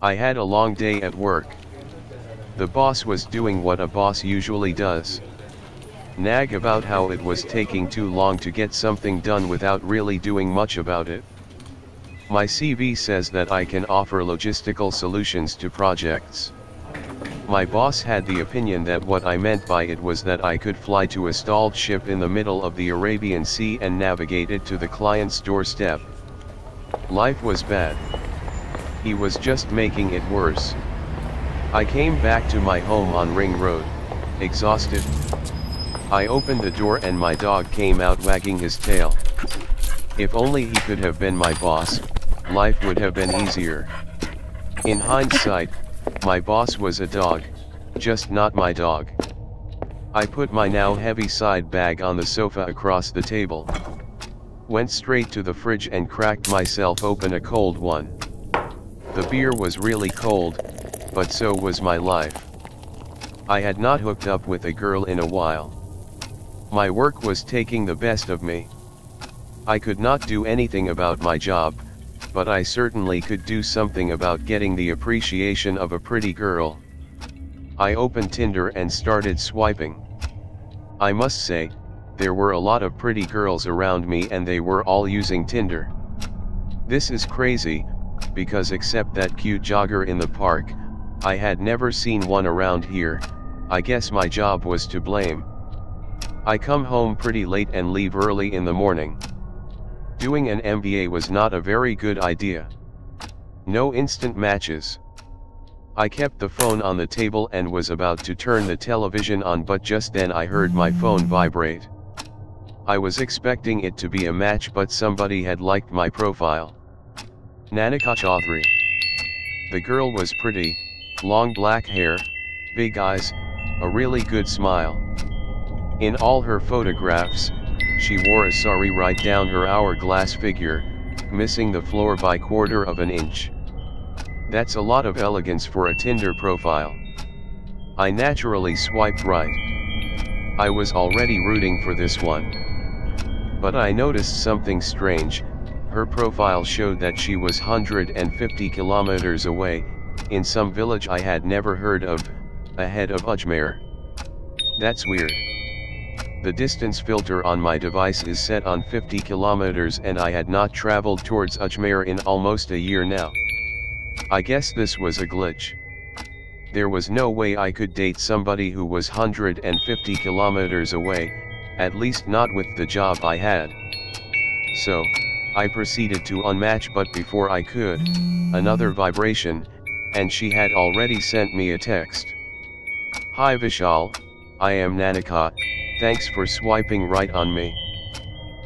I had a long day at work. The boss was doing what a boss usually does. Nag about how it was taking too long to get something done without really doing much about it. My CV says that I can offer logistical solutions to projects. My boss had the opinion that what I meant by it was that I could fly to a stalled ship in the middle of the Arabian Sea and navigate it to the client's doorstep. Life was bad. He was just making it worse. I came back to my home on Ring Road, exhausted. I opened the door and my dog came out wagging his tail. If only he could have been my boss, life would have been easier. In hindsight, my boss was a dog, just not my dog. I put my now heavy side bag on the sofa across the table. Went straight to the fridge and cracked myself open a cold one. The beer was really cold, but so was my life. I had not hooked up with a girl in a while. My work was taking the best of me. I could not do anything about my job, but I certainly could do something about getting the appreciation of a pretty girl. I opened Tinder and started swiping. I must say, there were a lot of pretty girls around me and they were all using Tinder. This is crazy, because except that cute jogger in the park, I had never seen one around here. I guess my job was to blame. I come home pretty late and leave early in the morning. Doing an MBA was not a very good idea. No instant matches. I kept the phone on the table and was about to turn the television on, but just then I heard my phone vibrate. I was expecting it to be a match, but somebody had liked my profile. Nanika Chaudhry. The girl was pretty, long black hair, big eyes, a really good smile. In all her photographs, she wore a sari right down her hourglass figure, missing the floor by 1/4 of an inch. That's a lot of elegance for a Tinder profile. I naturally swiped right. I was already rooting for this one. But I noticed something strange. Her profile showed that she was 150 kilometers away, in some village I had never heard of, ahead of Ajmer. That's weird. The distance filter on my device is set on 50 kilometers and I had not traveled towards Ajmer in almost a year now. I guess this was a glitch. There was no way I could date somebody who was 150 kilometers away, at least not with the job I had. So, I proceeded to unmatch, but before I could, another vibration, and she had already sent me a text. Hi Vishal, I am Nanika, thanks for swiping right on me.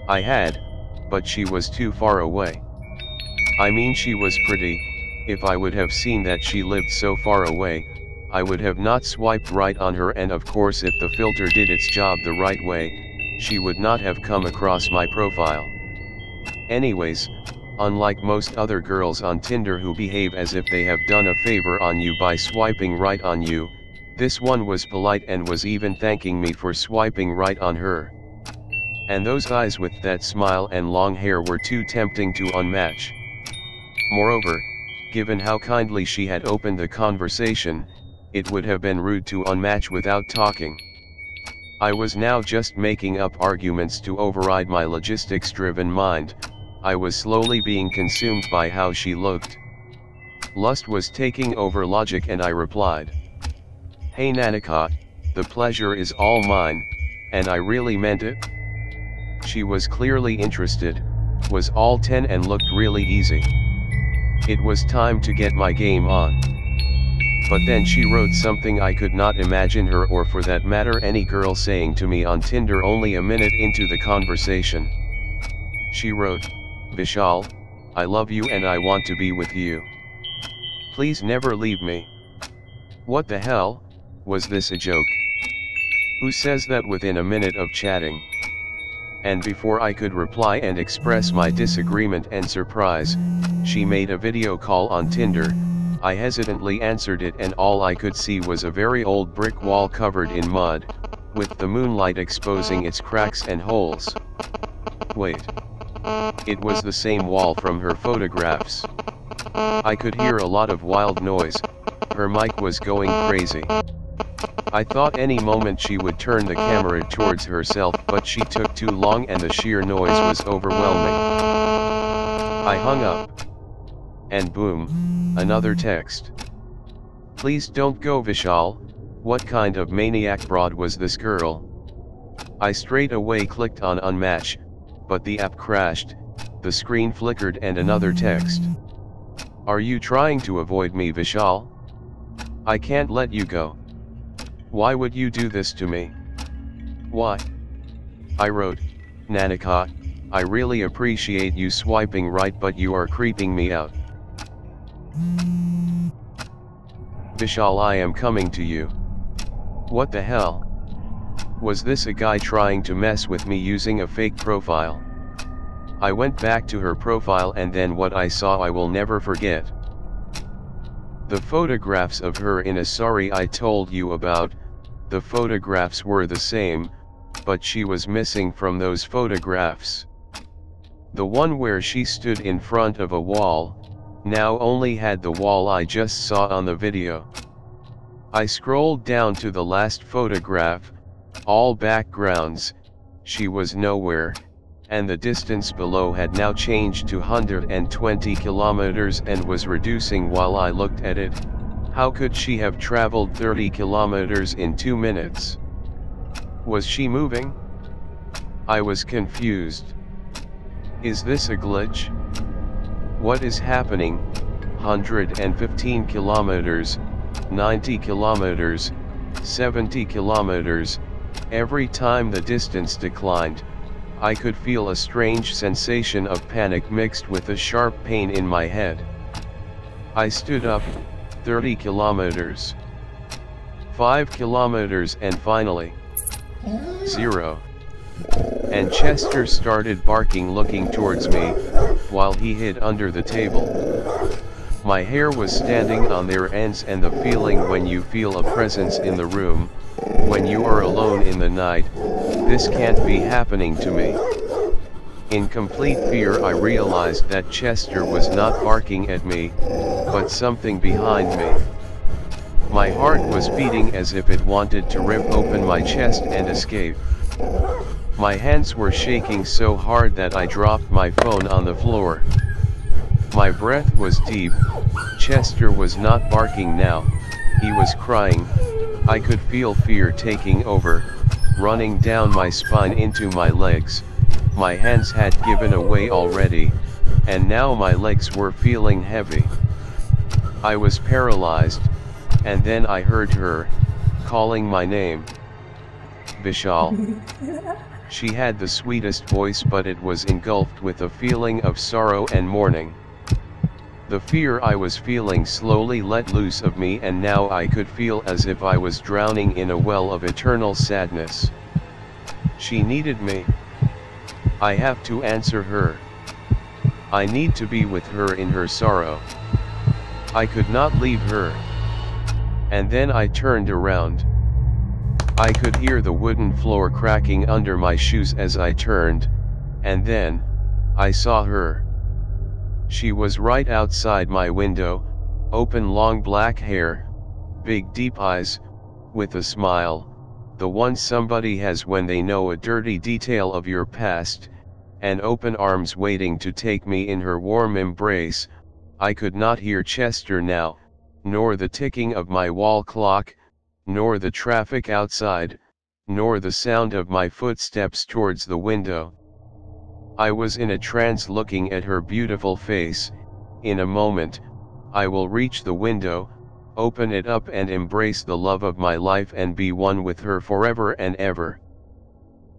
I had, but she was too far away. I mean, she was pretty. If I would have seen that she lived so far away, I would have not swiped right on her, and of course if the filter did its job the right way, she would not have come across my profile. Anyways, unlike most other girls on Tinder who behave as if they have done a favor on you by swiping right on you, this one was polite and was even thanking me for swiping right on her. And those eyes with that smile and long hair were too tempting to unmatch. Moreover, given how kindly she had opened the conversation, it would have been rude to unmatch without talking. I was now just making up arguments to override my logistics-driven mind. I was slowly being consumed by how she looked. Lust was taking over logic and I replied, "Hey Nanika, the pleasure is all mine, and I really meant it." She was clearly interested, was all 10 and looked really easy. It was time to get my game on. But then she wrote something I could not imagine her, or for that matter any girl, saying to me on Tinder only a minute into the conversation. She wrote, "Vishal, I love you and I want to be with you. Please never leave me." What the hell, was this a joke? Who says that within a minute of chatting? And before I could reply and express my disagreement and surprise, she made a video call on Tinder. I hesitantly answered it and all I could see was a very old brick wall covered in mud, with the moonlight exposing its cracks and holes. Wait. It was the same wall from her photographs. I could hear a lot of wild noise, her mic was going crazy. I thought any moment she would turn the camera towards herself, but she took too long and the sheer noise was overwhelming. I hung up. And boom, another text. Please don't go Vishal, what kind of maniac broad was this girl? I straight away clicked on unmatch, but the app crashed, the screen flickered and another text. Are you trying to avoid me Vishal? I can't let you go. Why would you do this to me? Why? I wrote, Nanika, I really appreciate you swiping right but you are creeping me out. Vishal, I am coming to you. What the hell? Was this a guy trying to mess with me using a fake profile? I went back to her profile and then what I saw I will never forget. The photographs of her in a sari I told you about, the photographs were the same, but she was missing from those photographs. The one where she stood in front of a wall, now only had the wall I just saw on the video. I scrolled down to the last photograph, all backgrounds, she was nowhere, and the distance below had now changed to 120 kilometers and was reducing while I looked at it. How could she have traveled 30 kilometers in 2 minutes? Was she moving? I was confused. Is this a glitch? What is happening? 115 kilometers, 90 kilometers, 70 kilometers, every time the distance declined, I could feel a strange sensation of panic mixed with a sharp pain in my head. I stood up, 30 kilometers, 5 kilometers and finally, 0. And Chester started barking looking towards me, while he hid under the table. My hair was standing on their ends and the feeling when you feel a presence in the room, when you are alone in the night, this can't be happening to me. In complete fear I realized that Chester was not barking at me, but something behind me. My heart was beating as if it wanted to rip open my chest and escape. My hands were shaking so hard that I dropped my phone on the floor. My breath was deep. Chester was not barking now, he was crying. I could feel fear taking over, running down my spine into my legs. My hands had given away already, and now my legs were feeling heavy. I was paralyzed, and then I heard her, calling my name. Vishal. She had the sweetest voice but it was engulfed with a feeling of sorrow and mourning. The fear I was feeling slowly let loose of me and now I could feel as if I was drowning in a well of eternal sadness. She needed me. I have to answer her. I need to be with her in her sorrow. I could not leave her. And then I turned around. I could hear the wooden floor cracking under my shoes as I turned, and then, I saw her. She was right outside my window, open long black hair, big deep eyes, with a smile, the one somebody has when they know a dirty detail of your past, and open arms waiting to take me in her warm embrace. I could not hear Chester now, nor the ticking of my wall clock, nor the traffic outside, nor the sound of my footsteps towards the window. I was in a trance looking at her beautiful face. In a moment, I will reach the window, open it up and embrace the love of my life and be one with her forever and ever.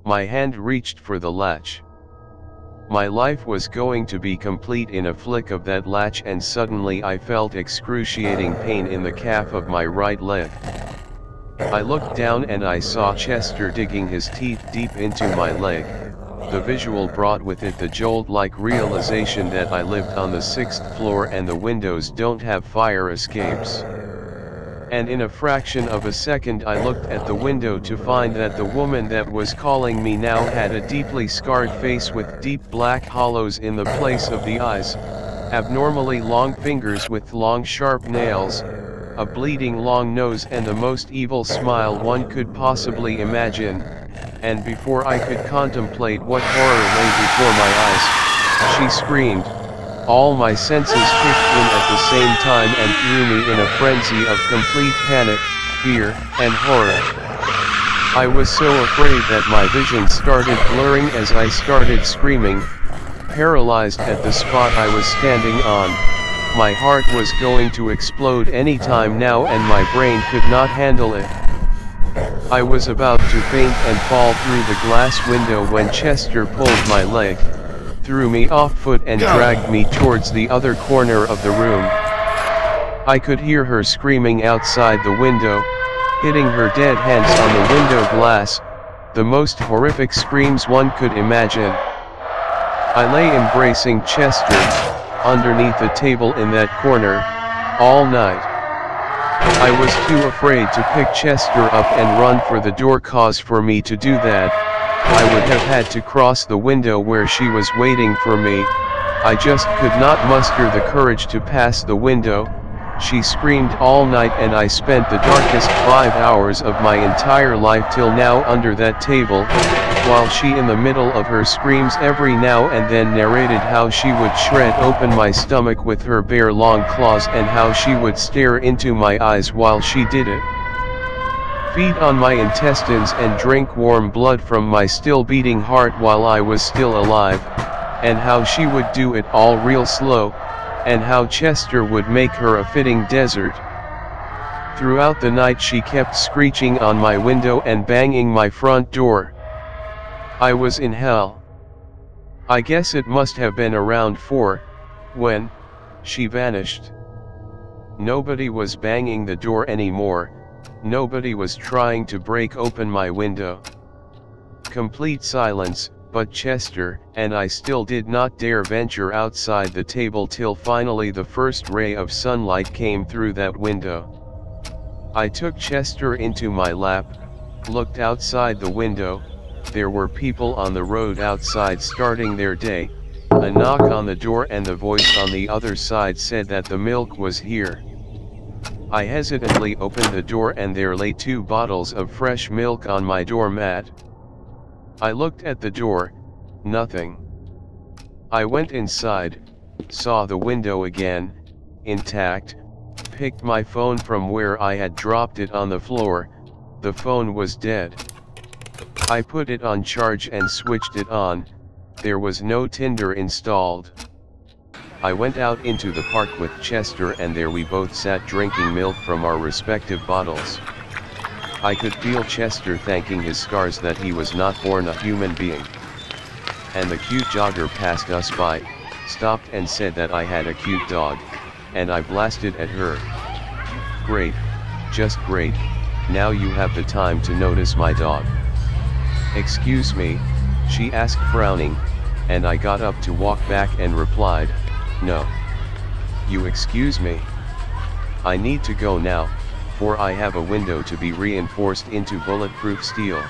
My hand reached for the latch. My life was going to be complete in a flick of that latch and suddenly I felt excruciating pain in the calf of my right leg. I looked down and I saw Chester digging his teeth deep into my leg. The visual brought with it the jolt-like realization that I lived on the 6th floor and the windows don't have fire escapes. And in a fraction of a second I looked at the window to find that the woman that was calling me now had a deeply scarred face with deep black hollows in the place of the eyes, abnormally long fingers with long sharp nails, a bleeding long nose and the most evil smile one could possibly imagine, and before I could contemplate what horror lay before my eyes, she screamed. All my senses kicked in at the same time and threw me in a frenzy of complete panic, fear, and horror. I was so afraid that my vision started blurring as I started screaming, paralyzed at the spot I was standing on. My heart was going to explode any time now and my brain could not handle it. I was about to faint and fall through the glass window when Chester pulled my leg, threw me off foot and dragged me towards the other corner of the room. I could hear her screaming outside the window, hitting her dead hands on the window glass, the most horrific screams one could imagine. I lay embracing Chester, underneath the table in that corner, all night. I was too afraid to pick Chester up and run for the door, cause for me to do that, I would have had to cross the window where she was waiting for me. I just could not muster the courage to pass the window. She screamed all night and I spent the darkest 5 hours of my entire life till now under that table, while she in the middle of her screams every now and then narrated how she would shred open my stomach with her bare long claws and how she would stare into my eyes while she did it, feed on my intestines and drink warm blood from my still beating heart while I was still alive, and how she would do it all real slow, and how Chester would make her a fitting desert. Throughout the night she kept screeching on my window and banging my front door. I was in hell. I guess it must have been around 4, when she vanished. Nobody was banging the door anymore, nobody was trying to break open my window. Complete silence, but Chester and I still did not dare venture outside the table till finally the first ray of sunlight came through that window. I took Chester into my lap, looked outside the window. There were people on the road outside starting their day, a knock on the door and the voice on the other side said that the milk was here. I hesitantly opened the door and there lay 2 bottles of fresh milk on my doormat. I looked at the door, nothing. I went inside, saw the window again, intact, picked my phone from where I had dropped it on the floor, the phone was dead. I put it on charge and switched it on, there was no Tinder installed. I went out into the park with Chester and there we both sat drinking milk from our respective bottles. I could feel Chester thanking his stars that he was not born a human being. And the cute jogger passed us by, stopped and said that I had a cute dog, and I blasted at her. Great, just great, now you have the time to notice my dog. Excuse me, she asked frowning, and I got up to walk back and replied, no. You excuse me? I need to go now, for I have a window to be reinforced into bulletproof steel.